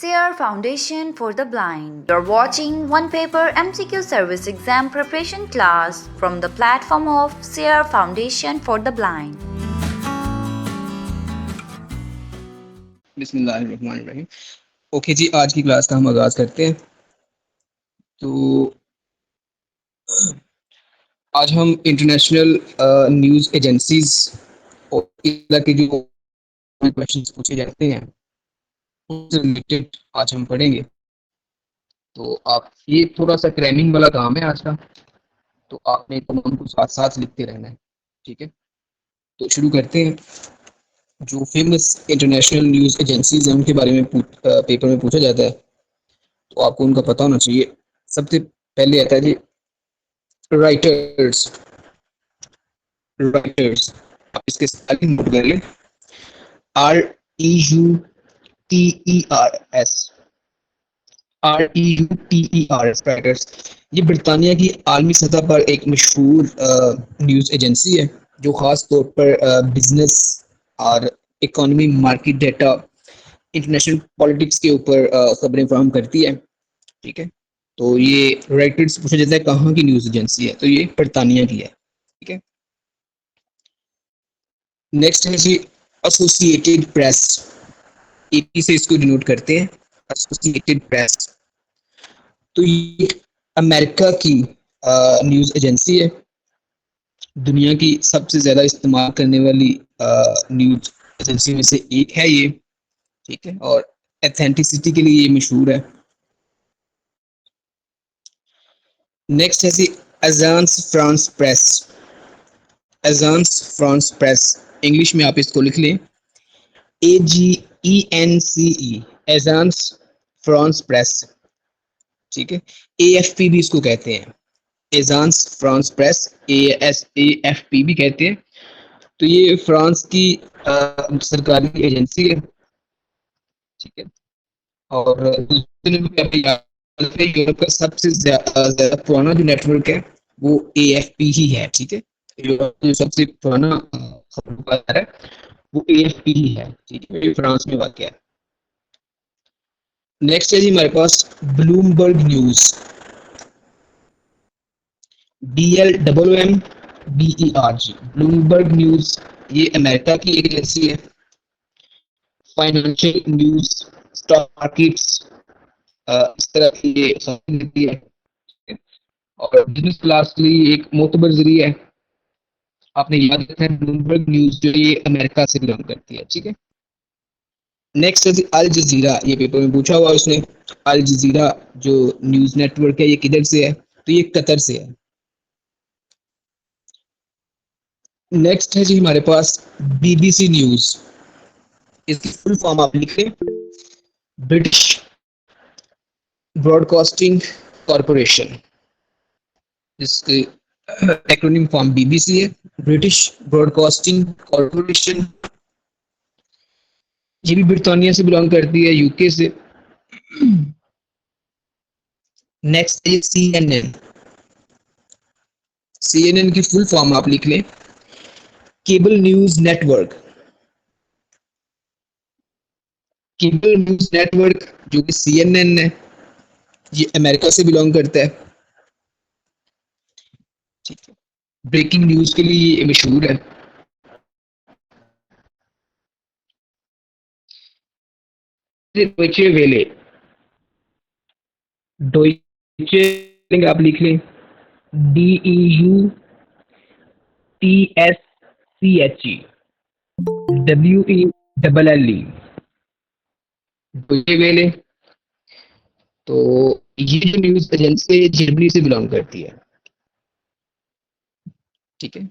SEER Foundation for the Blind. You're watching one paper MCQ service exam preparation class from the platform of SEER Foundation for the Blind. बिस्मिल्लाहिर्रहमानिर्रहीम। Okay जी, आज की class का हम आगाज करते हैं। तो आज हम इंटरनेशनल न्यूज़ एजेंसीज और इस तरह के जो क्वेश्चंस पूछे जाते हैं उनसे रिलेटेड आज हम पढ़ेंगे। तो आप ये थोड़ा सा क्रैमिंग वाला काम है आज का, तो आपने तमाम को साथ साथ लिखते रहना है, ठीक है। तो शुरू करते हैं। जो फेमस इंटरनेशनल न्यूज़ एजेंसीज हैं उनके बारे में पेपर में पूछा जाता है, तो आपको उनका पता होना चाहिए। सबसे पहले आता है जी राइटर्स। राइटर्स आप इसके स्पेलिंग नोट कर लें, REUTERS। REUTERS writers. ये बरतानिया की आलमी सतह पर एक मशहूर न्यूज़ एजेंसी है जो ख़ास तौर पर बिजनेस और economy, market data, international politics के ऊपर खबरें फराहम करती है, ठीक है। तो ये राइटर्स पूछा जाता है कहाँ की न्यूज़ एजेंसी है, तो ये बरतानिया की है, ठीक है। नेक्स्ट है जी एसोसिएटेड प्रेस। एपी से इसको डिनोट करते हैं, एसोसिएटेड प्रेस। तो ये अमेरिका की न्यूज़ एजेंसी है। दुनिया की सबसे ज़्यादा इस्तेमाल करने वाली न्यूज़ एजेंसी में से एक है ये, ठीक है, और एथेंटिसिटी के लिए ये मशहूर है। नेक्स्ट है जी Agence France Presse. Agence France Presse, English में आप इसको लिख लें AGENCE, एजेंस फ्रांस प्रेस, ठीक है। AFP भी इसको कहते हैं, एजेंस फ्रांस प्रेस, AFP भी कहते हैं। तो ये फ्रांस की सरकारी एजेंसी है, ठीक है। और यूरोप का सबसे ज्यादा पुराना जो नेटवर्क है वो AFP ही है, ठीक है। यूरोप का जो सबसे पुराना खबर है वो AFP ही है, ठीक है, ये फ्रांस में वाक़ है। नेक्स्ट है जी हमारे पास Bloomberg news, BLMMBERG, Bloomberg news. ये अमेरिका की एक एजेंसी है। फाइनेंशियल न्यूज़, स्टॉक मार्केट्स, इस तरह की ये खबरें देती है, और बिजनेस क्लास के लिए एक मोतबर जरिया है। आपने याद रखना है ब्लूमबर्ग न्यूज़ जो ये अमेरिका से बिलोंग करती है, ठीक है। नेक्स्ट है अल जजीरा, ये पेपर में पूछा हुआ उसने। अल जजीरा जो न्यूज़ नेटवर्क है ये किधर से है, तो ये कतर से है। नेक्स्ट है जी हमारे पास BBC न्यूज़। इसकी फुल फॉर्म आप लिख लें, ब्रिटिश ब्रॉडकास्टिंग कॉरपोरेशन। इसकी एक्रोनिम फॉर्म BBC है, ब्रिटिश ब्रॉडकास्टिंग कॉरपोरेशन। ये भी ब्रिटानिया से बिलोंग करती है, यूके से। नेक्स्ट है CNN। CNN की फुल फॉर्म आप लिख लें, cable news network. Cable news network जो कि CNN है, ये अमेरिका से बिलोंग करता है, ठीक है। ब्रेकिंग न्यूज़ के लिए ये मशहूर है। डोइचे वेले, डोइचे आप लिख लें, DEUTSCHE डोइचे वेले। तो ये जो न्यूज़ एजेंसी जर्मनी से बिलोंग करती है, ठीक है।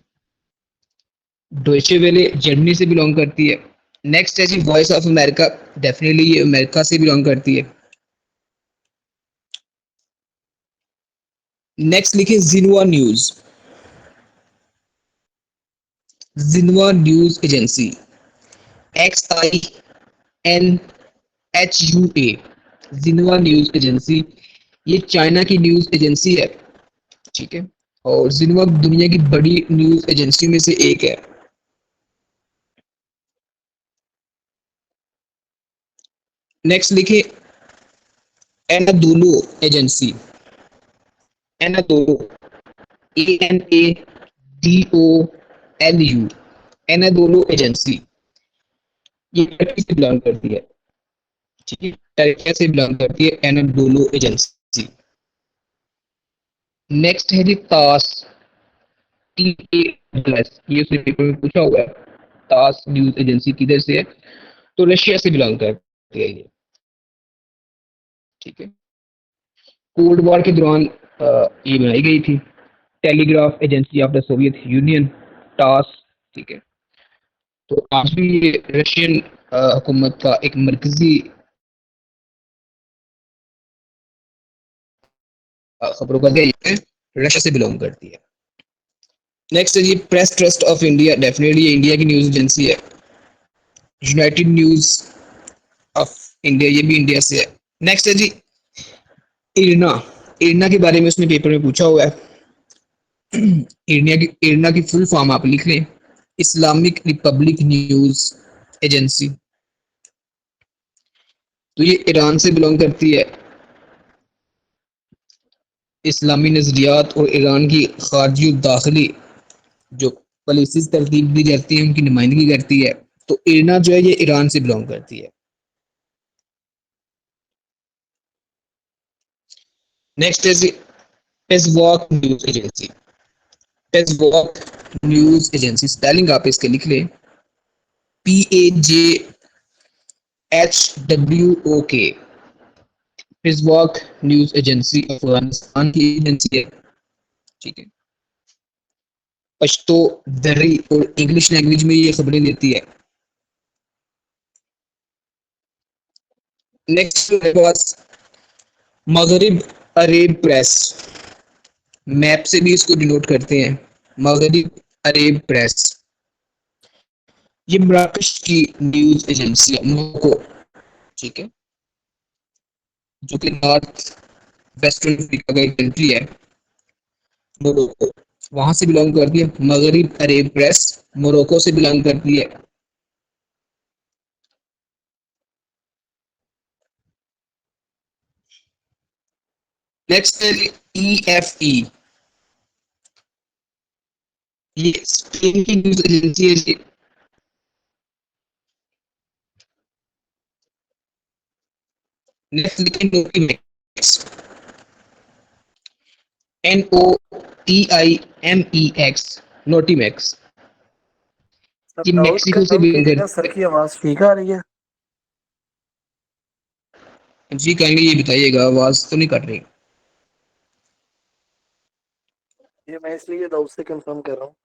डोइचे वेले जर्मनी से बिलोंग करती है। नेक्स्ट है जी वॉइस ऑफ अमेरिका, डेफिनेटली ये अमेरिका से बिलोंग करती है। नेक्स्ट लिखिए Xinhua news. Xinhua news agency, XINHUA, Xinhua news agency. ये चाइना की न्यूज़ एजेंसी है, ठीक है, और जिनवा दुनिया की बड़ी न्यूज़ एजेंसी में से एक है। नेक्स्ट लिखिए एनादोलो एजेंसी, एनादोलो, ANADOLU, एनादोलो एजेंसी, ये टर्की से बिलोंग करती है। ठीक है, टर्की से बिलोंग करती है एनाडोलो एजेंसी। नेक्स्ट है जी तास, TASS, ये उसने पेपर में पूछा हुआ है। तास न्यूज एजेंसी किधर से है? तो रशिया से बिलोंग करती है ये। ठीक है, कोल्ड वॉर के दौरान ये बनाई गई थी। Telegraph agency of the Soviet Union, TASS. ठीक है, तो आज भी ये रशियन हुकूमत का एक मरकजी खबरों का ये रशिया से बिलोंग करती है। नेक्स्ट है जी press trust of India, definitely ये इंडिया की न्यूज एजेंसी है। यूनाइटेड न्यूज ऑफ इंडिया, ये भी इंडिया से है। नेक्स्ट है जी इरना, इरना के बारे में उसने पेपर में पूछा हुआ है। इरना की फुल फॉर्म आप लिख लें, इस्लामिक रिपब्लिक न्यूज एजेंसी। तो ये ईरान से बिलोंग करती है। इस्लामी नजरियात और ईरान की खारजी दाखिली जो पॉलिसीज तरतीब दी जाती है उनकी नुमाइंदगी करती है। तो इरना जो है ये ईरान से बिलोंग करती है। नेक्स्ट है जी Pajhwok news agency, Pajhwok news agency, spelling आप इसके लिख लें, PAJHWOK, Pajhwok news agency Afghanistan की एजेंसी है। ठीक है, पश्तो, दर्री और इंग्लिश लैंग्वेज में ये खबरें देती है। नेक्स्ट है पास मगरिब अरेब प्रेस, मैप से भी इसको डिनोट करते हैं, मगरिब अरेब प्रेस। ये मराकश की न्यूज एजेंसी है, मोरक्को। ठीक है, जो कि नॉर्थ वेस्टर्न अफ्रीका का एक कंट्री है, मोरक्को, वहां से बिलोंग करती है। मगरिब अरेब प्रेस मोरक्को से बिलोंग करती है। नेक्स्ट है EFE, ये स्पेन की न्यूज एजेंसी है। नेक्स्ट लिखें नोटिमेक्स, NOTIMEX, नोटिमेक्स, सर ये डाउट मैक्सिको से कंफर्म बिलोंग कीजिएगा, करती सर है। की आवाज़ ठीक आ रही है? जी कहेंगे, ये बताइएगा आवाज तो नहीं कट रही? ये मैं इसलिए डाउट से कंफर्म कर रहा हूँ,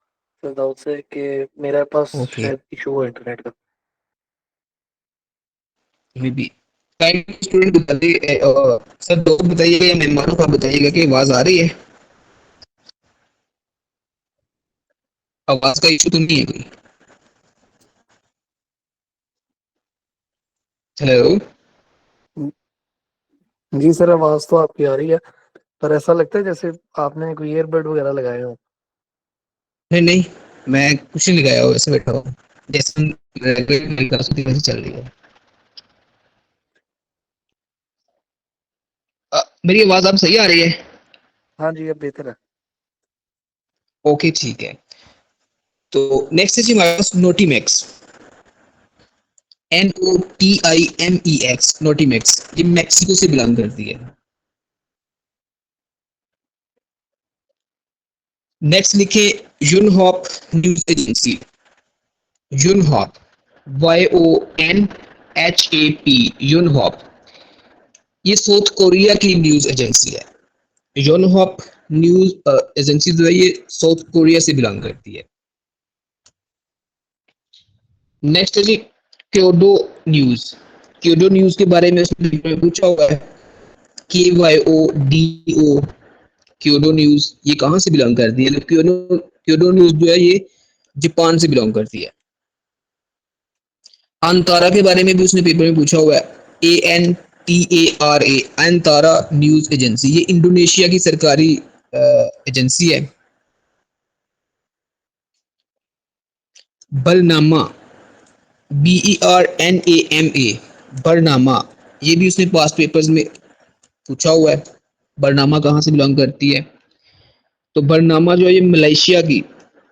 सर डाउट से कि मेरे पास ओके, शायद इशू है इंटरनेट का। मे बी स्टूडेंट बताइए, सर दोस्त बताइएगा या मेहमानों का बताइएगा कि आवाज आ रही है, आवाज का इशू तो नहीं है कोई? हेलो, जी सर, आवाज़ तो आपकी आ रही है, पर ऐसा लगता है जैसे आपने कोई ईयरबड वगैरह लगाए हो। नहीं नहीं, मैं कुछ नहीं लगाया हुआ, वैसे बैठा हूँ जैसे मेरी क्लास होती है वैसे चल रही है। मेरी आवाज आप सही आ रही है? हाँ जी, अब बेहतर है। ओके ठीक है, तो नेक्स्ट है जी हमारे पास नोटिमेक्स, NOTIMEX, नोटिमेक्स, ये मैक्सिको से बिलोंग करती है। नेक्स्ट लिखे यूनहॉप न्यूज एजेंसी, यूनहॉप, YONHAP, यूनहॉप, ये साउथ कोरिया की न्यूज एजेंसी है। यूनहॉप न्यूज एजेंसी जो है ये साउथ कोरिया से बिलोंग करती है। नेक्स्ट है जी क्योडो न्यूज, क्योडो न्यूज के बारे में उसने पूछा हुआ है, KYODO, क्योडो न्यूज ये कहाँ से बिलोंग करती है? तो क्योडो क्योडो न्यूज जो है ये जापान से बिलोंग करती है। अंतारा के बारे में भी उसने पेपर में पूछा हुआ है, ANTARA, अंतारा न्यूज एजेंसी, ये इंडोनेशिया की सरकारी एजेंसी है। बरनामा, BERNAMA, बरनामा, ये भी उसने पास्ट पेपर्स में पूछा हुआ है। बरनामा कहाँ से बिलोंग करती है? तो बरनामा जो है ये मलेशिया की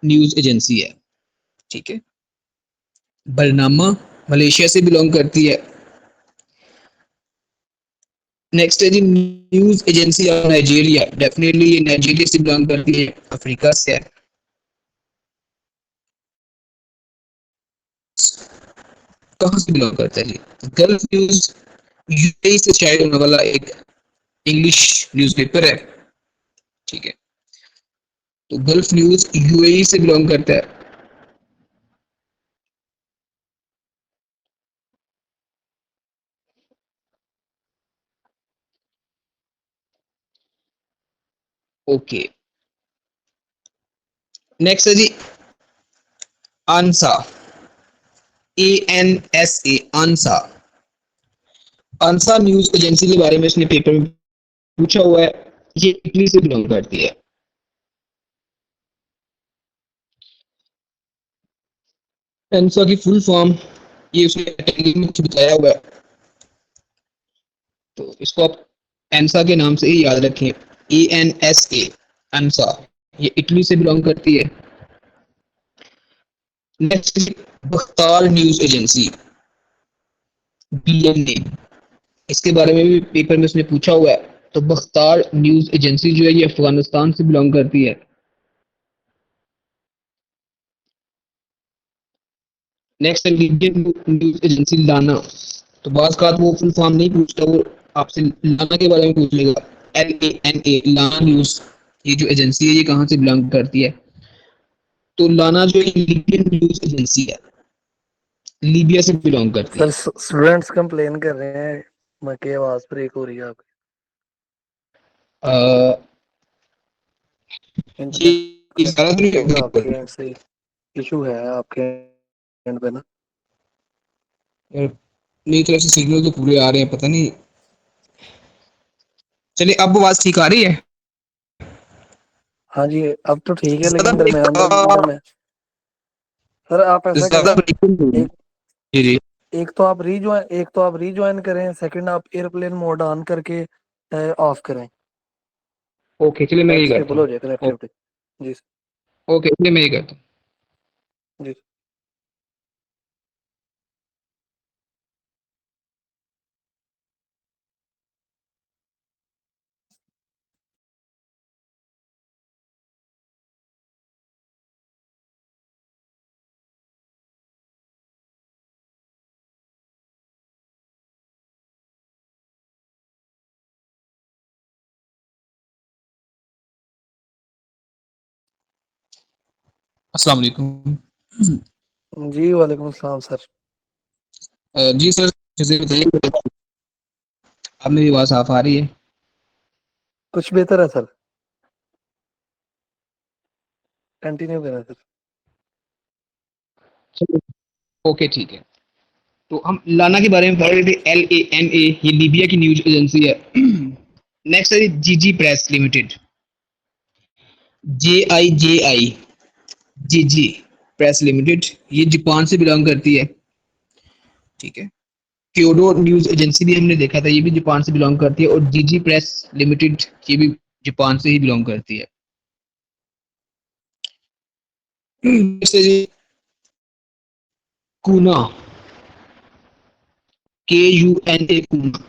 न्यूज एजेंसी है, ठीक है। बरनामा मलेशिया से बिलोंग करती है। नेक्स्ट है जी news agency of Nigeria, definitely ये नाइजीरिया से बिलोंग करती है, अफ्रीका से है। कहाँ से बिलोंग करता है जी? गल्फ न्यूज यूएई से शायद होने वाला एक इंग्लिश न्यूज़पेपर है, ठीक है। तो गल्फ न्यूज यूएई से बिलोंग करता है। ओके, नेक्स्ट है जी आंसा, ANSA, आंसा। आंसा न्यूज एजेंसी के बारे में इसने पेपर में पूछा हुआ है, ये इटली से बिलोंग करती है। आंसा की फुल फॉर्म ये उसने कैटेगरी में बताया हुआ है, तो इसको आप एंसा के नाम से ही याद रखें, ANSA, आंसा। ये इटली से बिलोंग करती है। नेक्स्ट बख्तार न्यूज एजेंसी, BNA, इसके बारे में भी पेपर में उसने पूछा हुआ है। तो बख्तार न्यूज एजेंसी जो है ये अफगानिस्तान से बिलोंग करती है। नेक्स्ट है लीबियन न्यूज एजेंसी लाना। तो बात वो फुल फॉर्म नहीं पूछता, वो आपसे लाना के बारे में पूछ लेगा। LANA, लाना न्यूज, ये जो एजेंसी है ये कहाँ से बिलोंग करती है? तो लाना जो है लीबियन न्यूज एजेंसी है, लीबिया से बिलोंग करती सर है। स्टूडेंट्स कंप्लेन कर रहे हैं बाकी आवाज ब्रेक हो रही है आपकी। ये इंटरनेट सारा तो कनेक्शन का आपके नहीं, एंड से इशू है आपके एंड पे ना। मेरी तरफ से सिग्नल तो पूरे आ रहे हैं, पता नहीं। चलिए अब आवाज ठीक आ रही है? हाँ जी अब तो ठीक है ज्यादा लेकिन ब्रेक दरम्यान में सर आप ऐसा ज्यादा करें, ब्रेक एक जी जी। एक तो आप रीज्वाइन करें, सेकंड आप एयरप्लेन मोड ऑन करके ऑफ करें, ओके चलिए मैं शायद ये करता स्टेबल हो हूँ। जाए कनेक्टिविटी। जी ओके चलिए मैं ये करता हूँ। जी। अस्सलाम वालेकुम। जी वालेकुम अस्सलाम सर। जी सर, जैसे बताइए, अब मेरी आवाज़ साफ आ रही है? कुछ बेहतर है सर, कंटिन्यू करें सर। चलिए, ओके ठीक है। तो हम लाना के बारे में पढ़ रहे थे, LANA, ये लीबिया की न्यूज एजेंसी है। नेक्स्ट है जीजी प्रेस लिमिटेड, JIJI, जीजी प्रेस लिमिटेड, ये जापान से बिलोंग करती है, ठीक है। क्योडो न्यूज एजेंसी भी हमने देखा था, ये भी जापान से बिलोंग करती है। और जीजी प्रेस लिमिटेड ये भी जापान से ही बिलोंग करती है। नेक्स्ट है जी कूना, KUNA, कूना,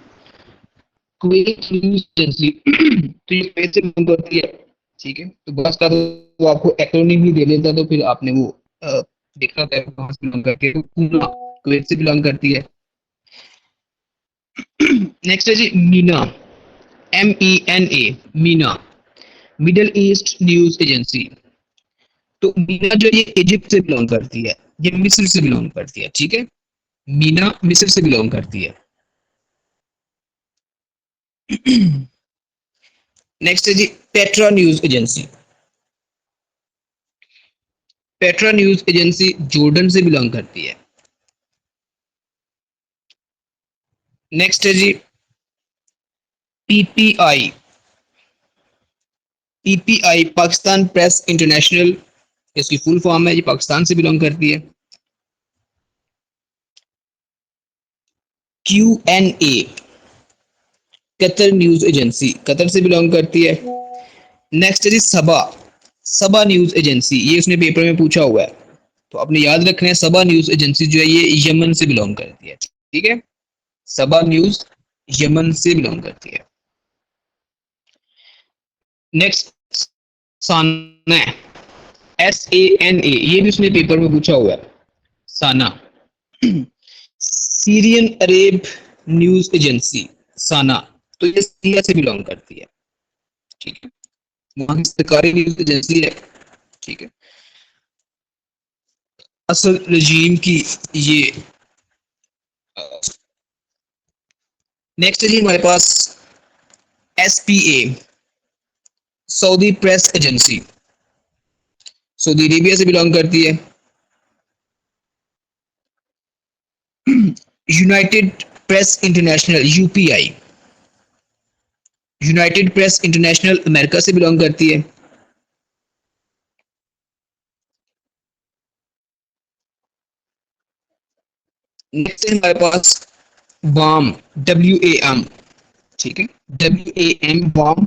कुवैत न्यूज एजेंसी। तो ये कुवैत से बिलोंग करती है, ठीक है। तो बस का तो आपको एक्रोनिम ही दे देता, तो फिर आपने वो देखा था कहाँ से बिलोंग करती है। तो कूना कुवैत से बिलोंग करती है। नेक्स्ट है जी MENA, MENA, MENA, middle east news agency. तो मीना जो ये इजिप्ट से बिलोंग करती है, ये मिस्र से बिलोंग करती है, ठीक है। मीना मिस्र से बिलोंग करती है। नेक्स्ट है जी Petra news agency, Petra news agency Jordan से बिलोंग करती है। नेक्स्ट है जी PPI, PPI Pakistan press international, इसकी फुल फॉर्म है, ये पाकिस्तान से बिलोंग करती है। QNA, Qatar news agency, Qatar से बिलोंग करती है। नेक्स्ट है जी सबा, सबा न्यूज एजेंसी, ये उसने पेपर में पूछा हुआ है, तो आपने याद रखना है सबा न्यूज एजेंसी जो है ये यमन से बिलोंग करती है, ठीक है। सबा न्यूज यमन से बिलोंग करती है। नेक्स्ट साना, SANA, ये भी उसने पेपर में पूछा हुआ है, साना। सीरियन अरेब न्यूज एजेंसी, साना, तो ये सीरिया से बिलोंग करती है, ठीक है, वहां की सरकारी न्यूज एजेंसी है, ठीक है। असल रजीम की ये। नेक्स्ट है जी हमारे पास SPA, Saudi press agency, Saudi Arabia से बिलोंग करती है। United press international, UPI, United press international America से बिलोंग करती है। नेक्स्ट है हमारे पास वाम, WAM, ठीक है, WAM वाम,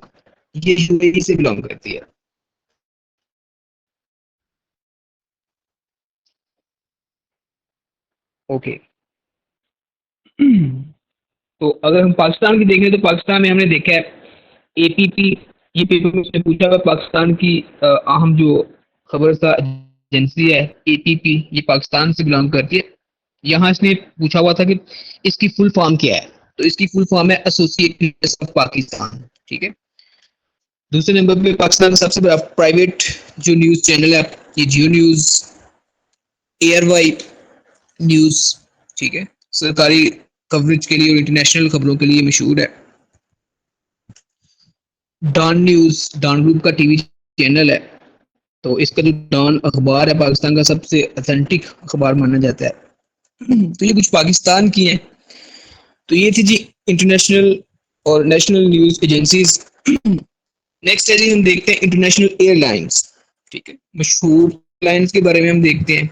ये UAE से बिलोंग करती है। ओके, तो अगर हम पाकिस्तान की देखें तो पाकिस्तान में हमने देखा है APP, ये पेपर में उसने पूछा हुआ पाकिस्तान की अहम जो खबरसा एजेंसी है APP, ये पाकिस्तान से बिलोंग करती है। यहाँ इसने पूछा हुआ था कि इसकी फुल फॉर्म क्या है, तो इसकी फुल फॉर्म है एसोसिएटेड प्रेस ऑफ पाकिस्तान, ठीक है। दूसरे नंबर पे पाकिस्तान का सबसे बड़ा प्राइवेट जो न्यूज चैनल है ये जियो न्यूज, एयरवाई न्यूज, ठीक है, सरकारी कवरेज के लिए और इंटरनेशनल खबरों के लिए मशहूर है। डॉन न्यूज, डॉन ग्रुप का टीवी चैनल है, तो इसका जो डॉन अखबार है पाकिस्तान का सबसे ऑथेंटिक अखबार माना जाता है। तो ये कुछ पाकिस्तान की हैं। तो ये थी जी इंटरनेशनल और नेशनल न्यूज एजेंसीज। नेक्स्ट है जी हम देखते हैं इंटरनेशनल एयरलाइंस, ठीक है, मशहूर एयरलाइंस के बारे में हम देखते हैं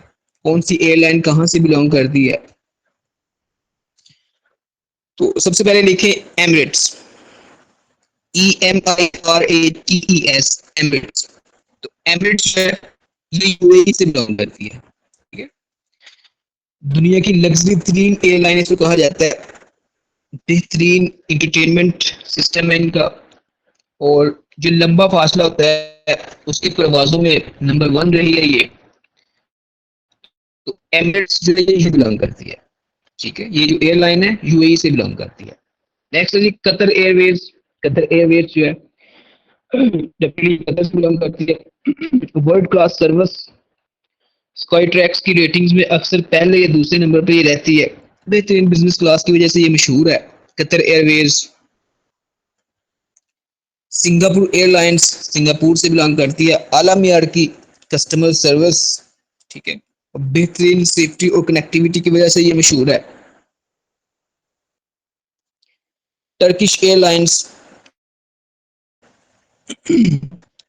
कौन सी एयरलाइन कहाँ से बिलोंग करती है। तो सबसे पहले लिखें एमिरेट्स, EMIRATES, एमिरेट्स। तो एमिरेट्स है ये UAE से बिलोंग करती है, ठीक है। दुनिया की लग्जरी तरीन एयरलाइन इसको कहा जाता है, बेहतरीन इंटरटेनमेंट सिस्टम है इनका, और जो लंबा फासला होता है उसकी परवाजों में नंबर 1 रही है ये। तो एमिरेट्स जो है ये बिलोंग करती है, ठीक है, ये जो एयरलाइन है UAE से बिलोंग करती है। नेक्स्ट है जी कतर एयरवेज, कतर एयरवेज जो है कतर से बिलोंग करती है। World class service, sky tracks की रेटिंग्स में अक्सर पहले या दूसरे नंबर पे ये रहती है, बेहतरीन बिजनेस क्लास की वजह से ये मशहूर है Qatar Airways. Singapore airlines, Singapore से बिलोंग करती है, आला मियार की कस्टमर सर्विस, ठीक है, बेहतरीन सेफ्टी और कनेक्टिविटी की वजह से ये मशहूर है। टर्किश एयरलाइंस,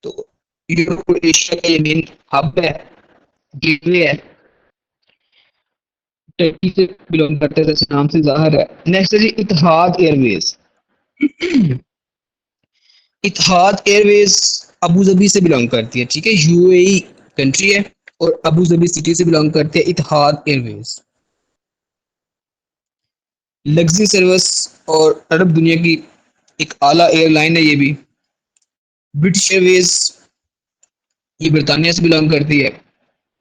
तो यूरोप और एशिया का ये मेन हब है, गेटवे है, टर्की से बिलोंग करते हैं जैसे नाम से जाहिर है। नेक्स्ट है जी Etihad airways, Etihad airways Abu Dhabi से बिलोंग करती है, ठीक है, UAE कंट्री है और अबू धाबी सिटी से बिलोंग करते हैं इतिहाद एयरवेज। लग्जरी सर्विस और अरब दुनिया की एक आला एयरलाइन है ये भी। ब्रिटिश एयरवेज ये बरतानिया से बिलोंग करती है,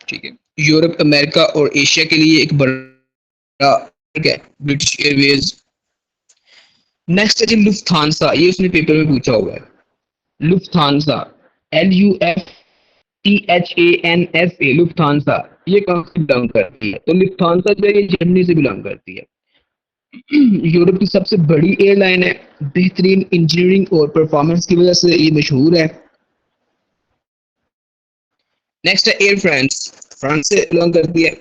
ठीक है, यूरोप, अमेरिका और एशिया के लिए एक बड़ा है ब्रिटिश एयरवेज। नेक्स्ट है जी लुफ्थांसा, ये उसने पेपर में पूछा हुआ है, लुफ्थांसा, LUFTHANSA, लुफ्थांसा, ये कहाँ से बिलोंग करती है, तो लुफ्थांसा जो है ये जर्मनी से बिलोंग करती है, यूरोप की सबसे बड़ी एयरलाइन है, बेहतरीन इंजीनियरिंग और परफॉर्मेंस की वजह से ये मशहूर है। नेक्स्ट है एयर फ्रांस, फ्रांस से बिलोंग करती है,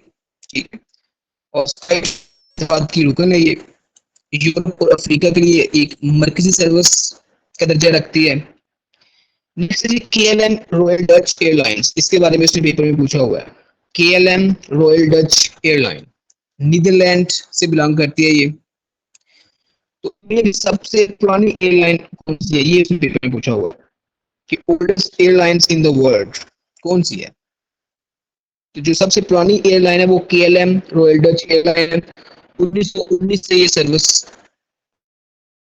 ठीक है, और इत्तेहाद की रुकन है ये, यूरोप और अफ्रीका के लिए एक मरकजी सर्विस का दर्जा रखती है। नेक्स्ट है KLM रॉयल डच एयरलाइंस, इसके बारे में इसने पेपर में पूछा हुआ है, KLM royal Dutch airline Netherland से बिलोंग करती है ये। तो ये सबसे पुरानी एयरलाइन कौन सी है, ये इसमें पेपर में पूछा हुआ कि oldest airlines in the world कौन सी है। तो जो सबसे पुरानी एयरलाइन है वो KLM रॉयल डच एयरलाइन है। 1919 से ये सर्विस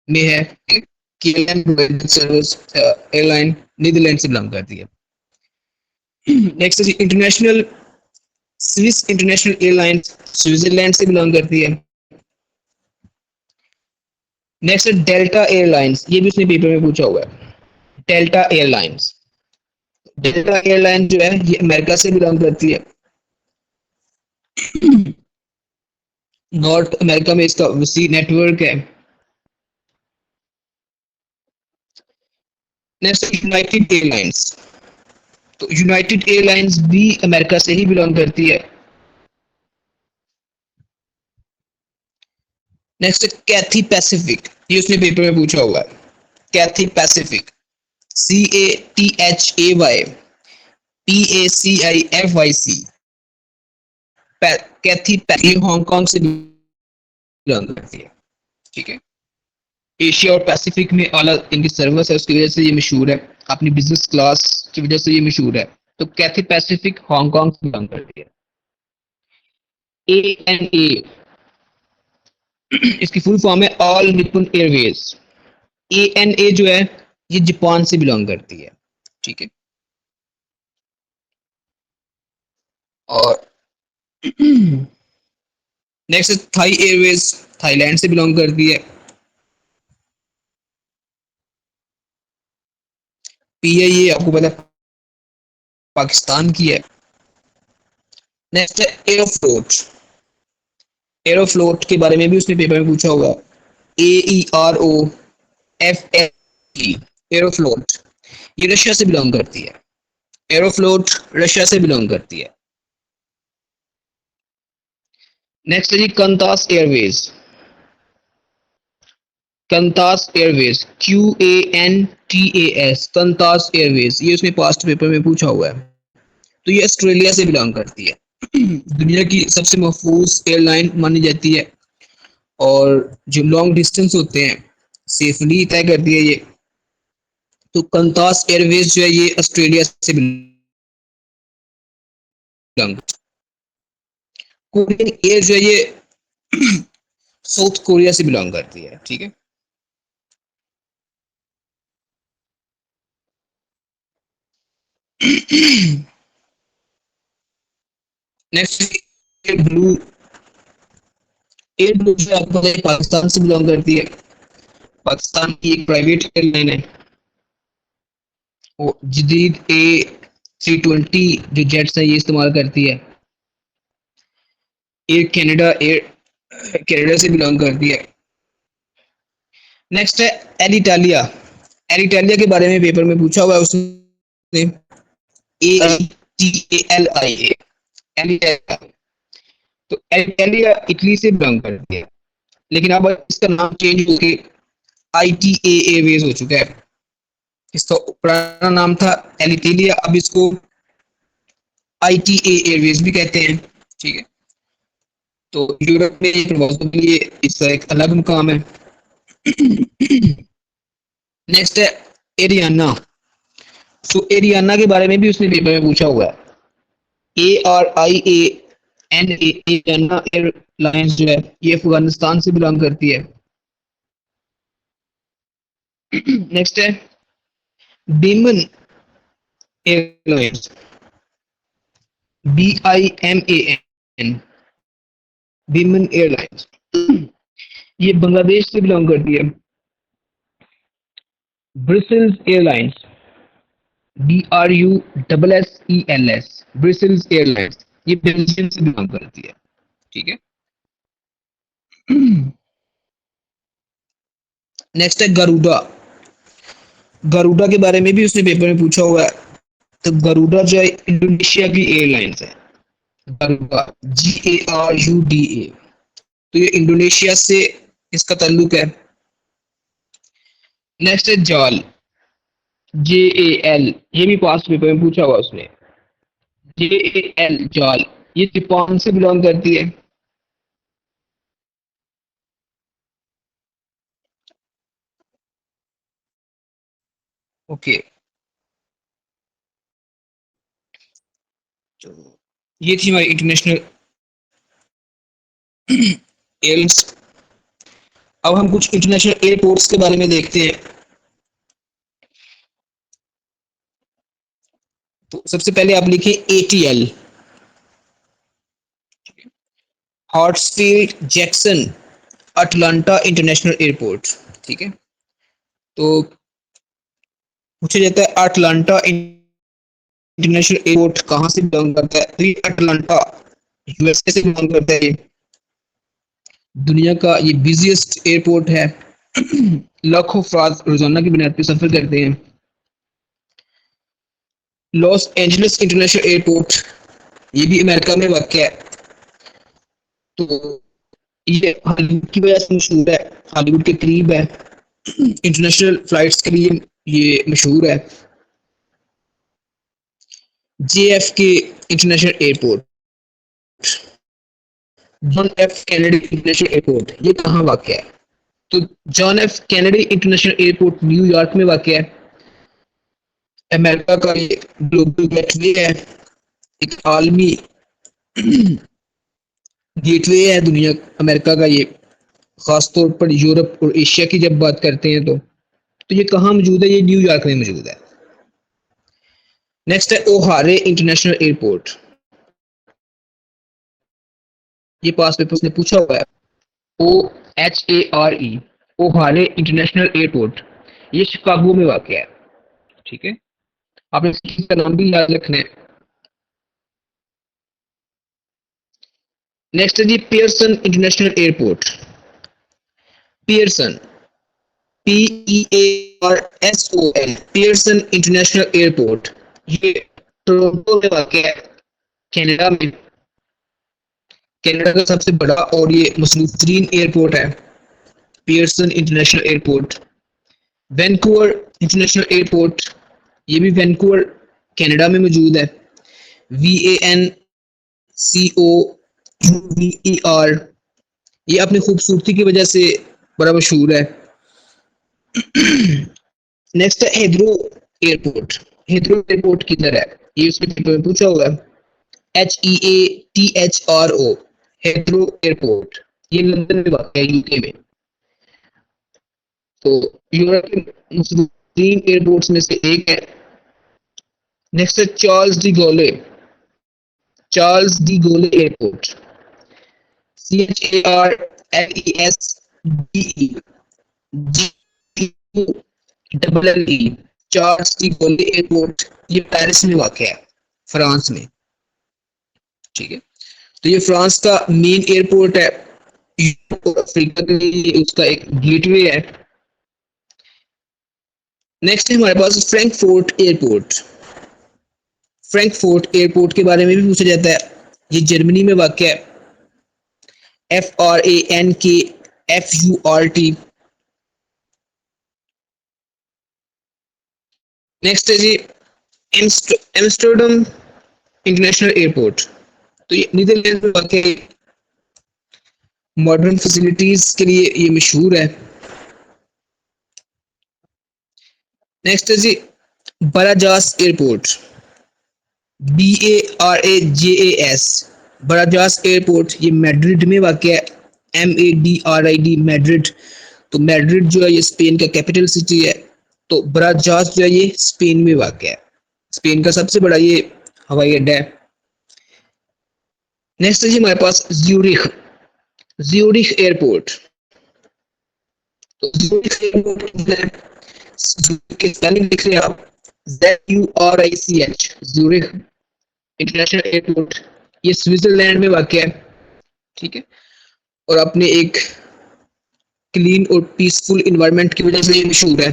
में है। KLM royal Dutch service airline Netherland से बिलोंग करती है। नेक्स्ट है international Swiss international airline Switzerland से बिलोंग करती है। नेक्स्ट है डेल्टा एयरलाइंस, ये भी उसने पेपर में पूछा हुआ है। डेल्टा एयरलाइंस, डेल्टा एयरलाइन जो है ये अमेरिका से बिलोंग करती है। नॉर्थ अमेरिका में इसका वसी नेटवर्क है। नेक्स्ट यूनाइटेड एयरलाइंस, तो यूनाइटेड एयरलाइंस भी अमेरिका से ही बिलोंग करती है। नेक्स्ट कैथी पैसिफिक, ये उसने पेपर में पूछा हुआ है। कैथी पैसिफिक, CATHAY PACIFIC, कैथी पैसिफिक हांगकांग से बिलोंग करती है। ठीक है, एशिया और पैसिफिक में आला इनकी सर्विस है, उसकी वजह से ये मशहूर है, अपनी बिजनेस क्लास की वजह से ये मशहूर है। तो कैथी पैसिफिक हांगकांग से बिलोंग करती है। ANA, इसकी फुल फॉर्म है ऑल निपन एयरवेज। ANA जो है ये जापान से बिलोंग करती है। ठीक है, और नेक्स्ट थाई एयरवेज, थाईलैंड से बिलोंग करती है। PIA आपको पता है पाकिस्तान की है। नेक्स्ट है एरोफ्लोट, एरोफ्लोट के बारे में भी उसने पेपर में पूछा होगा। AEROFLOT, एरोफ्लोट, ये रशिया से बिलोंग करती है। एरोफ्लोट रशिया से बिलोंग करती है। नेक्स्ट है जी कंतास एयरवेज, कंतास एयरवेज QANTAS, कंतास एयरवेज, ये उसने पास्ट पेपर में पूछा हुआ है। तो ये ऑस्ट्रेलिया से बिलोंग करती है। दुनिया की सबसे महफूज एयरलाइन मानी जाती है और जो लॉन्ग डिस्टेंस होते हैं सेफली तय करती है ये। तो कंतास एयरवेज जो है ये ऑस्ट्रेलिया से बिलोंग, कोरियन एयर जो है ये साउथ कोरिया से बिलोंग करती है। ठीक है, next air blue, air blue जो आपको पता है पाकिस्तान से बिलोंग करती है। पाकिस्तान की एक प्राइवेट एयरलाइन है। वो जदीद A320 जो जेट्स है ये इस्तेमाल करती है। एयर कनाडा से बिलोंग करती है। नेक्स्ट है एलिटालिया, एलिटालिया के बारे में पेपर में पूछा हुआ है उसने। AITALIA, एलिटालिया, तो एलिटालिया इटली से बिलोंग करती है, लेकिन अब इसका नाम चेंज होके ITA एयरवेज हो चुका है। इसका पुराना नाम था एलिटालिया, अब इसको ITA एयरवेज भी कहते हैं। ठीक है, तो यूरोप में प्रवासियों के लिए इसका एक अलग मुकाम है। नेक्स्ट है एरियाना, तो एरियाना के बारे में भी उसने पेपर में पूछा हुआ है। ARIANA, एरियाना एयरलाइंस जो है ये अफगानिस्तान से बिलोंग करती है। नेक्स्ट है बीमन एयरलाइंस, BIMAN, बीमन एयरलाइंस, ये बांग्लादेश से बिलोंग करती है। Bristles airlines, BRUSSELS, bristles airlines, ये बेल्जियम से बिलोंग करती है। ठीक है, नेक्स्ट है गरुड़ा, गरुड़ा के बारे में भी उसने पेपर में पूछा हुआ है। तो गरुड़ा जो है इंडोनेशिया की एयरलाइंस है। गरुड़ा GARUDA, तो ये इंडोनेशिया से इसका ताल्लुक है। नेक्स्ट है जाल, JAL, ये भी पास्ट पेपर में पूछा हुआ उसने। JAL जाल, ये जापान से बिलोंग करती है। ओके, तो ये थी हमारी इंटरनेशनल एयरलाइंस। अब हम कुछ इंटरनेशनल एयरपोर्ट्स के बारे में देखते हैं। तो सबसे पहले आप लिखें ATL, Hartsfield Jackson Atlanta international airport. ठीक है, तो पूछा जाता है अटलांटा इंटरनेशनल एयरपोर्ट कहाँ से बिलोंग करता है, तो ये अटलांटा USA से बिलोंग करता है। ये दुनिया का ये बिजिएस्ट एयरपोर्ट है। लाखों अफराद रोजाना की बुनियाद पर सफर करते हैं। लॉस एंजलिस इंटरनेशनल एयरपोर्ट ये भी अमेरिका में वाक़ है। तो ये हॉलीवुड की वजह से मशहूर है, हॉलीवुड के करीब है, इंटरनेशनल फ्लाइट्स के लिए ये मशहूर है। JFK international airport, John F Kennedy international airport, ये कहाँ वाक़ है, तो John F Kennedy international airport New York में वाक़ है। अमेरिका का ये ग्लोबल गेटवे है, एक आलमी गेटवे है दुनिया अमेरिका का ये, खास तौर पर यूरोप और एशिया की जब बात करते हैं तो ये कहाँ मौजूद है, ये न्यूयॉर्क में मौजूद है। नेक्स्ट है ओहारे इंटरनेशनल एयरपोर्ट, ये पास पेपर्स ने पूछा हुआ है। OHARE, ओहारे इंटरनेशनल एयरपोर्ट, ये शिकागो में वाक़ है। ठीक है, आपने इसका नाम भी याद रखना है। नेक्स्ट है जी Pearson international airport, Pearson PEARSON, Pearson international airport, ये टोरंटो में वाक़ है, कनाडा में। कनाडा का सबसे बड़ा और ये मसरूफ तरीन एयरपोर्ट है, Pearson international airport. Vancouver international airport, ये भी वैंकूवर कनाडा में मौजूद है, VANCOUVER, ये अपनी खूबसूरती की वजह से बड़ा मशहूर है। नेक्स्ट है हेथ्रो एयरपोर्ट, हेथ्रो एयरपोर्ट किधर है, ये उसमें पेपर में पूछा हुआ है। HEATHRO, हेथ्रो एयरपोर्ट, ये लंदन में वाक़ है, UK में। तो यूरोप के मशहूर एयरपोर्ट्स में से एक है। नेक्स्ट है चार्ल्स डी गोले, चार्ल्स डी गोले एयरपोर्ट, CHARLESDE, चार्ल्स डी गोले एयरपोर्ट, ये पेरिस में वाक़ है, फ्रांस में। ठीक है, तो ये फ्रांस का मेन एयरपोर्ट है, यूरोप और अफ्रीका के लिए उसका एक गेटवे है। नेक्स्ट है हमारे पास फ्रैंकफर्ट एयरपोर्ट, फ्रैंकफर्ट एयरपोर्ट के बारे में भी पूछा जाता है, ये जर्मनी में वाक़ है, FRANKFURT। नेक्स्ट है जी एम्स्टर्डम इंटरनेशनल एयरपोर्ट, तो ये नीदरलैंड में वाक़ है, मॉडर्न फैसिलिटीज के लिए ये मशहूर है। नेक्स्ट है जी बराजास एयरपोर्ट, BARAJAS, बराजास एयरपोर्ट, ये मैड्रिड में वाक़ है, MADRID, मैड्रिड। तो मैड्रिड जो है ये स्पेन का कैपिटल सिटी है, तो बराजास जो है ये स्पेन में वाक़ है, स्पेन का सबसे बड़ा ये हवाई अड्डा है। नेक्स्ट है जी हमारे पास ज्यूरिख, ज्यूरिख एयरपोर्ट, तो ज्यूरिख एयरपोर्ट के स्पेलिंग लिख रहे हैं आप, ZURICH, ज्यूरिख इंटरनेशनल एयरपोर्ट, ये स्विट्जरलैंड में वाक़ है। ठीक है, और अपने एक क्लीन और पीसफुल इन्वायरमेंट की वजह से ये मशहूर है।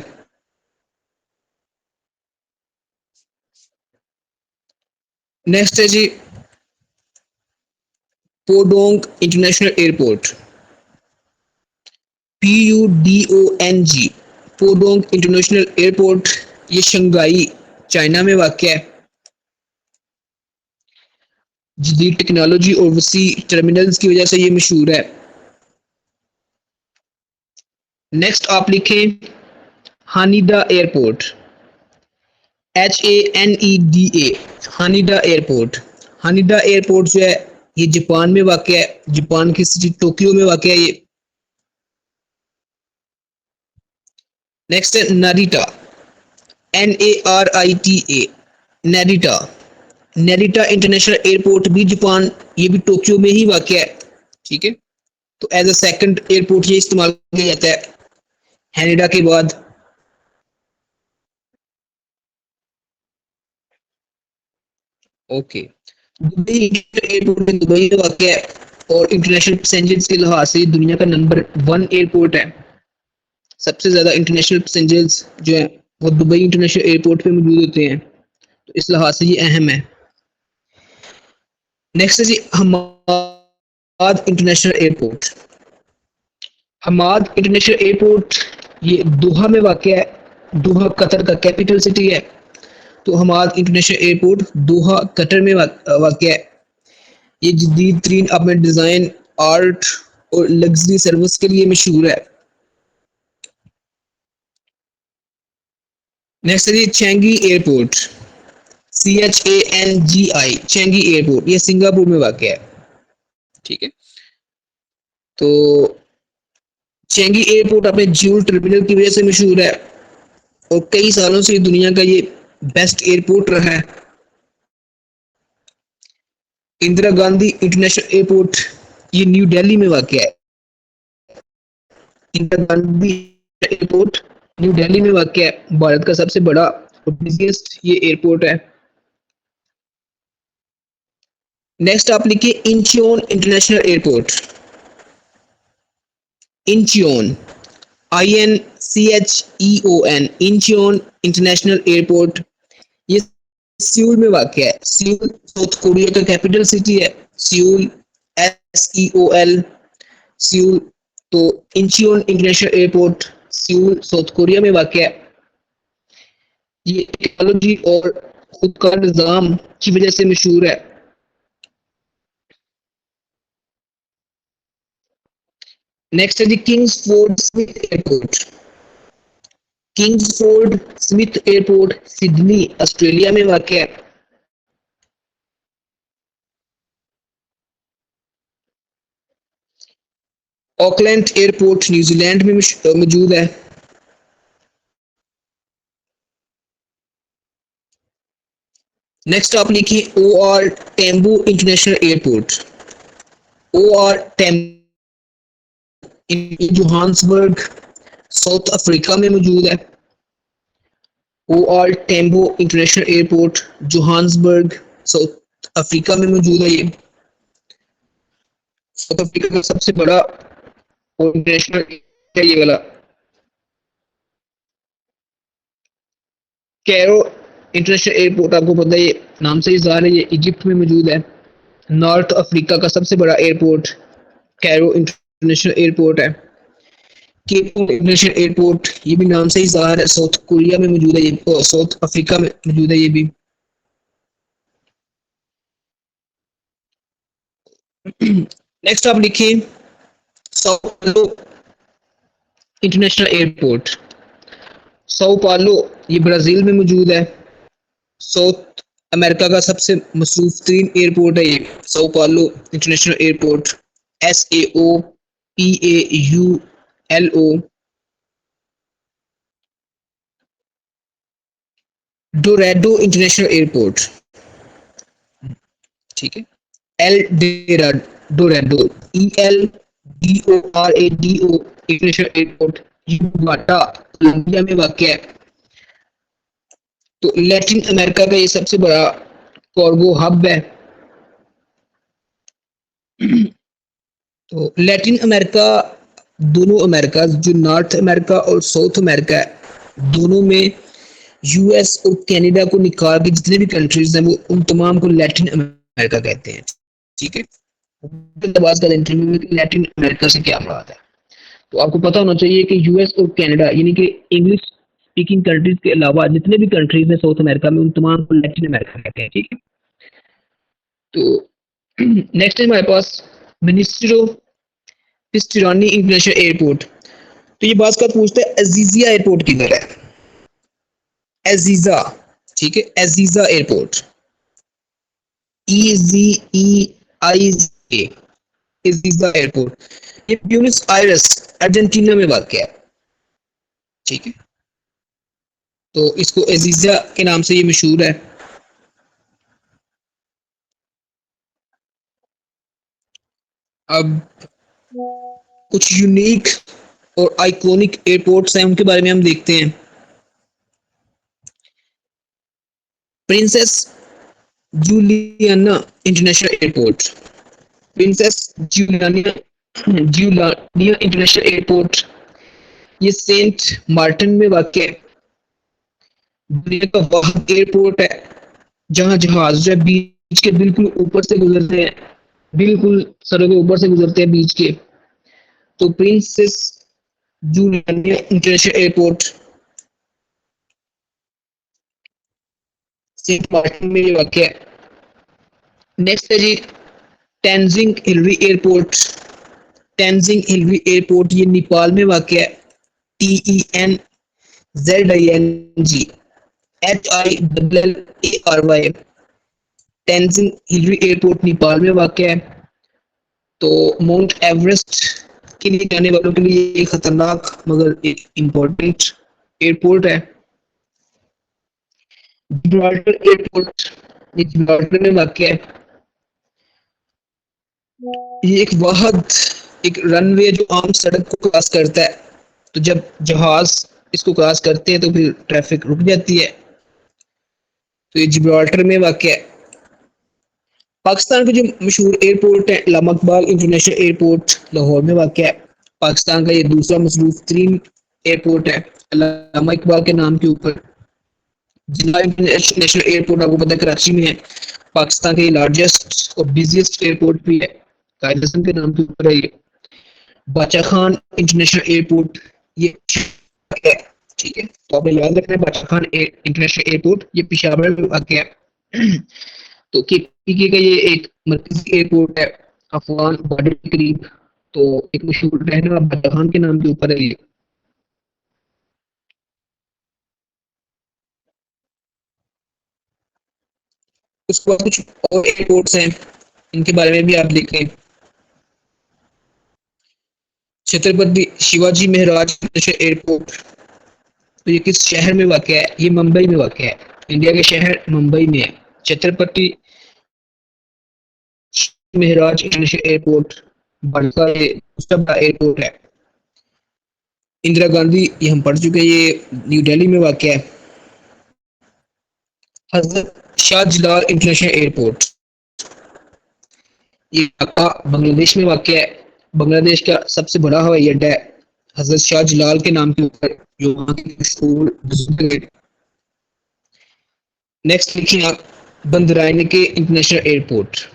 नेक्स्ट है जी Pudong international airport, PUDONG, Pudong international airport, ये शंघाई चाइना में वाक़ है। जदीद टेक्नोलॉजी और वसी टर्मिनल्स की वजह से ये मशहूर है। नेक्स्ट आप लिखें हानिडा एयरपोर्ट, HANEDA, हानिडा एयरपोर्ट। हानिडा एयरपोर्ट जो है ये जापान में वाक़ है, जापान की सिटी टोक्यो में वाक़ है ये। नेक्स्ट है नारिटा, NARITA, नारिटा। नारिटा इंटरनेशनल एयरपोर्ट भी जापान, ये भी टोक्यो में ही वाक़ है, ठीक है। तो एज अ सेकंड एयरपोर्ट ये इस्तेमाल किया जाता है हैनिडा के बाद। ओके, दुबई एयरपोर्ट में दुबई में वाक़ है और इंटरनेशनल पैसेंजर्स के लिहाज से दुनिया का नंबर 1 एयरपोर्ट है। सबसे ज्यादा इंटरनेशनल पैसेंजर्स जो है वो दुबई इंटरनेशनल एयरपोर्ट पे मौजूद होते हैं, तो इस लिहाज से ये अहम है। नेक्स्ट है जी Hamad international airport. Hamad international airport ये दोहा में वाक़ है, दोहा कतर का कैपिटल सिटी है, तो Hamad international airport Doha Qatar में वाक़ है। ये जदीद तरीन अपने डिज़ाइन, आर्ट और लग्जरी सर्विस के लिए मशहूर है। नेक्स्ट है जी Changi airport, CHANGI, Changi airport, ये सिंगापुर में वाक़ है, ठीक है। तो चेंगी एयरपोर्ट अपने ज्यूल टर्मिनल की वजह से मशहूर है और कई सालों से दुनिया का ये बेस्ट एयरपोर्ट रहा है। इंदिरा गांधी इंटरनेशनल एयरपोर्ट ये न्यू दिल्ली में वाक़ है। इंदिरा गांधी एयरपोर्ट न्यू दिल्ली में वाक़ है, भारत का सबसे बड़ा और बिजिएस्ट ये एयरपोर्ट है। नेक्स्ट आप लिखिए Incheon international airport. Incheon, INCHEON, Incheon international airport, ये सियोल में वाक़ है। सियोल साउथ कोरिया का कैपिटल सिटी है, सियोल, SEOL, सियोल। तो Incheon international airport Seoul south Korea में वाक़ है। ये टेक्नोलॉजी और खुदकार निज़ाम की वजह से मशहूर है। नेक्स्ट है जी Kingsford Smith airport. Kingsford Smith airport Sydney Australia में वाक़ है। ऑकलैंड एयरपोर्ट न्यूजीलैंड में मौजूद है। नेक्स्ट आप लिखिए OR Tambo international airport. OR Tambo Johannesburg South Africa में मौजूद है। OR Tambo international airport Johannesburg South Africa में मौजूद है। ये साउथ अफ्रीका का सबसे बड़ा और इंटरनेशनल है ये वाला। कैरो इंटरनेशनल एयरपोर्ट आपको पता है, ये नाम से ही ज़ाहिर है, ये इजिप्ट में मौजूद है। नॉर्थ अफ्रीका का सबसे बड़ा एयरपोर्ट कैरो इंटरनेशनल एयरपोर्ट है। केपो इंटरनेशनल एयरपोर्ट ये भी नाम से ही ज़ाहिर है, साउथ कोरिया में मौजूद है, ये साउथ अफ्रीका में मौजूद है ये भी। नेक्स्ट आप लिखिए sao paulo international airport. sao paulo ये ब्राजील में मौजूद है, साउथ अमेरिका का सबसे मसरूफ तरीन एयरपोर्ट है ये sao paulo international airport, SAOPAULO। Dorado international airport, ठीक है, डोरैडो ELDORADO इंटरनेशनल एयरपोर्ट, ये बोगोटा कोलंबिया में वाक़ है। तो लैटिन अमेरिका का ये सबसे बड़ा कार्गो हब है। तो लैटिन अमेरिका, दोनों अमेरिका जो नॉर्थ अमेरिका और साउथ अमेरिका है, दोनों में US और कनाडा को निकाल के जितने भी कंट्रीज हैं वो उन तमाम को लैटिन अमेरिका कहते हैं, ठीक है। इंटरव्यू में लैटिन अमेरिका से क्या मुराद है, तो आपको पता होना चाहिए कि US और कनाडा यानी कि इंग्लिश स्पीकिंग कंट्रीज के अलावा जितने भी कंट्रीज हैं साउथ अमेरिका में उन तमाम को लैटिन अमेरिका कहते हैं, ठीक है। तो नेक्स्ट है हमारे पास मिनिस्ट्रो पिस्टिरानी इंटरनेशनल एयरपोर्ट। तो ये बात का पूछता है अजीजिया एयरपोर्ट किधर है। अजीजा ठीक है, अजीजा एयरपोर्ट, EZEIZA, अजीजा एयरपोर्ट, ये ब्यूनस आयरस अर्जेंटीना में वाक़ है। ठीक है, तो इसको अजीजा के नाम से ये मशहूर है। अब कुछ यूनिक और आइकॉनिक एयरपोर्ट्स हैं, उनके बारे में हम देखते हैं। Princess Juliana international airport, princess Juliana Juliana international airport, ये सेंट मार्टिन में वाक़ है। दुनिया का वाहिद एयरपोर्ट है जहां जहाज जो है बीच के बिल्कुल ऊपर से गुजरते हैं, बिल्कुल सरों के ऊपर से गुजरते हैं बीच के। तो princess Juliana international airport Saint Martin में वाक़ है। नेक्स्ट है जी Tenzing Hillary airport, Tenzing Hillary airport ये नेपाल में वाक़ है। TENZINGHILLERY, Tenzing Hillary airport Nepal में वाक़ है। तो माउंट एवरेस्ट के लिए जाने वालों के लिए एक खतरनाक मगर एक इम्पोर्टेंट एयरपोर्ट है। जिब्राल्टर एयरपोर्ट, ये जिब्राल्टर में वाक़ है। ये एक वाहद एक रनवे जो आम सड़क को क्रॉस करता है, तो जब जहाज इसको क्रॉस करते हैं तो फिर ट्रैफिक रुक जाती है। तो ये जिब्राल्टर में वाक़ है। पाकिस्तान के जो मशहूर एयरपोर्ट है अल्लामा इकबाल इंटरनेशनल एयरपोर्ट लाहौर में वाक़ है। पाकिस्तान का ये दूसरा मसरूफ तरीन एयरपोर्ट है अल्लामा इकबाल के नाम के ऊपर। जिला इंटरनेशनल एयरपोर्ट आपको पता है कराची में है। पाकिस्तान का ये लार्जेस्ट और बिजिएस्ट एयरपोर्ट भी है, कायद अज़म के नाम के ऊपर है ये। बादशाह खान इंटरनेशनल एयरपोर्ट ये है, ठीक है, तो आपने याद रखना है बादशाह खान इंटरनेशनल एयरपोर्ट ये पेशावर में वाक़ है। तो KPK का ये एक मरकजी एयरपोर्ट है अफगान बॉर्डर के करीब, तो एक मशहूर रहनुमा बादशाह खान के नाम के ऊपर है ये। उसके बाद कुछ और एयरपोर्ट्स हैं, इनके बारे में भी आप देखें। छत्रपति शिवाजी महाराज इंटरनेशनल एयरपोर्ट, तो ये किस शहर में वाक़ है? ये मुंबई में वाक़ है। इंडिया के शहर मुंबई में है। छत्रपति महाराज इंटरनेशनल एयरपोर्ट बड़ा दूसरा बड़ा एयरपोर्ट है। इंदिरा गांधी ये हम पढ़ चुके हैं, ये न्यू दिल्ली में वाक़ है। हजरत शाहजलाल इंटरनेशनल एयरपोर्ट ये ढाका बांग्लादेश में वाक़ है। बांग्लादेश का सबसे बड़ा हवाई अड्डा है हजरत शाहजलाल के नाम के ऊपर, जो वहाँ के मशहूर बुजुर्ग हैं। नेक्स्ट लिखिए आप बंदरायन के इंटरनेशनल एयरपोर्ट,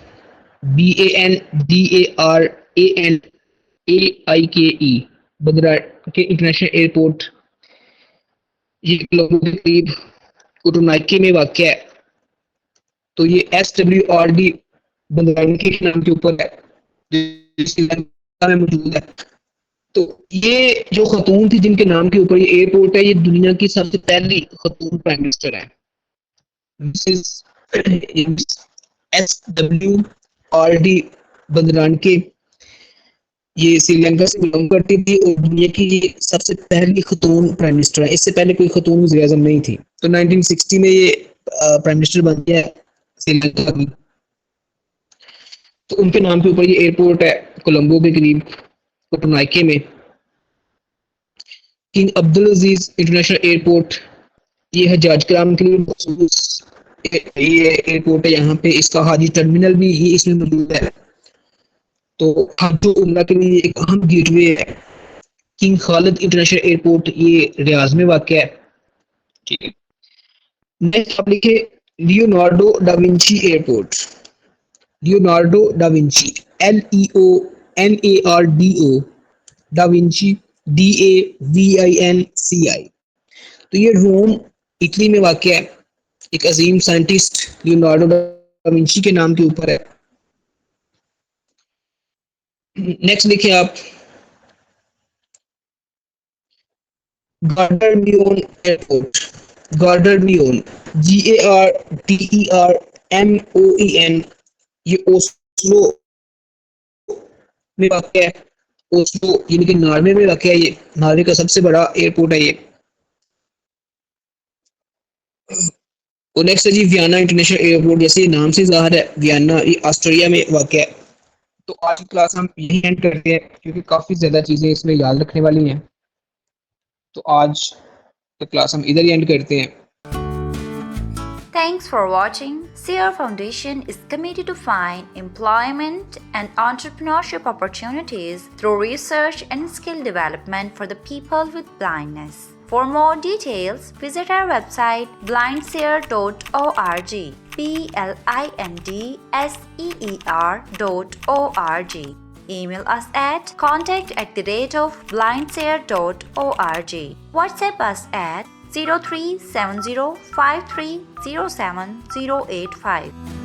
BANDRANAIKE, बंदरायन के इंटरनेशनल एयरपोर्ट ये कोलंबो के करीब कोटोनाइके में वाक़ है। तो ये SWRD बंदरायन के नाम के ऊपर है, जो श्रीलंका में मौजूद है। तो ये जो खतून थी जिनके नाम के ऊपर ये एयरपोर्ट है, ये दुनिया की सबसे पहली खतून प्राइम मिनिस्टर है। मिसेस SWRD बंदरायन के, ये श्रीलंका से बिलोंग करती थी और दुनिया की ये सबसे पहली खतून प्राइम मिनिस्टर है। इससे पहले कोई खतून वज़ीर आज़म नहीं थी। तो 1960 में ये प्राइम मिनिस्टर बन गया श्रीलंका की। तो उनके नाम के ऊपर ये एयरपोर्ट है कोलंबो के करीब कोटोनाइके में। किंग अब्दुल अजीज इंटरनेशनल एयरपोर्ट ये हजाज कराम के लिए मखसूस ये एयरपोर्ट है। यहाँ पे इसका हाजी टर्मिनल भी ये इसमें मौजूद है। तो हज उम्रा के लिए एक अहम गेटवे है। किंग खालिद इंटरनेशनल एयरपोर्ट ये रियाज में वाक़ है। ठीक है, नेक्स्ट आप लिखे Leonardo da Vinci airport, Leonardo da Vinci LEONARDO da Vinci DAVINCI, तो ये रोम इटली में वाक़ है। एक अजीम साइंटिस्ट लियोनार्डो डा विंची के नाम के ऊपर है। नेक्स्ट लिखे आप गार्डर लियोन एयरपोर्ट, गार्डरमियोन, GARDERMOEN, ये ओस्लो में वाक़ है। ओस्लो यानी कि नॉर्वे में वाक़ है। ये नॉर्वे का सबसे बड़ा एयरपोर्ट है ये। और नेक्स्ट है जी वियना इंटरनेशनल एयरपोर्ट, जैसे नाम से ज़ाहिर है वियना ये ऑस्ट्रिया में वाक़ है। तो आज की क्लास हम यही एंड करते हैं क्योंकि काफ़ी ज़्यादा चीज़ें इसमें याद रखने वाली हैं। तो आज तो क्लास हम इधर ही एंड करते हैं। Thanks for watching. Sierra Foundation is committed to find employment and entrepreneurship opportunities through research and skill development for the people with blindness. For more details, visit our website blindseer.org. blindseer.org. Email us at contact@blindseer.org. WhatsApp us at 037053078085.